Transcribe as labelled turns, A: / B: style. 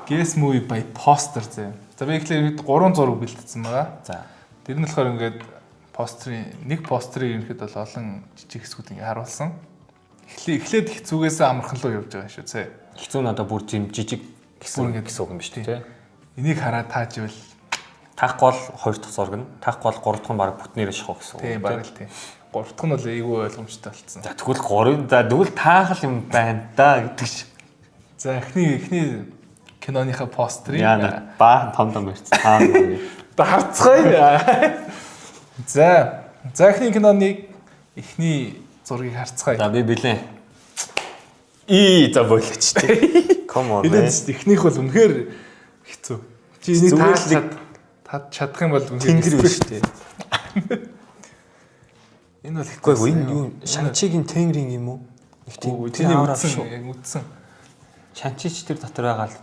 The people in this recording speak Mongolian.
A: Guess movie by poster зэ. За би ихлээр 3 зураг бэлтгэсэн байгаа.
B: За.
A: Тэр нь болохоор ингээд нэг постерыг ерөнхийдөө бол олон жижиг хэсгүүд ингээд харуулсан. Эхлээд их зүгээс амархан руу явж байгаа шүү зэ.
B: Хэцүү нь одоо бүр жижиг гэсэн үг юм биш үү?
A: Энийг хараад таажвал
B: таахгүй бол 2 дахь зураг нь, таахгүй бол 3 дахь нь баг бүтнээрээ шахах гэсэн үг.
A: Тийм баг л тийм. 3 дахь нь бол эйгүй ойлгомжтой болсон.
B: За тэгвэл 3 за тэгвэл таахал юм байна да гэдэг шиг.
A: За эхний киноныхаа постерыг
B: яа баа том ярьсан. Таа нэг.
A: Харцгаая. За эхний киноны эхний зургийг харцгаая.
B: За би бэлэн. За болооч тээ. Come on.
A: Эхнийх бол үнэхээр хэцүү. Чи энийг таад чадах юм бол
B: тэнгэр биш тээ.
A: Энэ бол хэцүү.
B: Энэ юу Шанчигийн тэнгэрийн юм уу?
A: Их тийм. Тэний үтсэн.
B: Шанчич тэр дотор байгаа л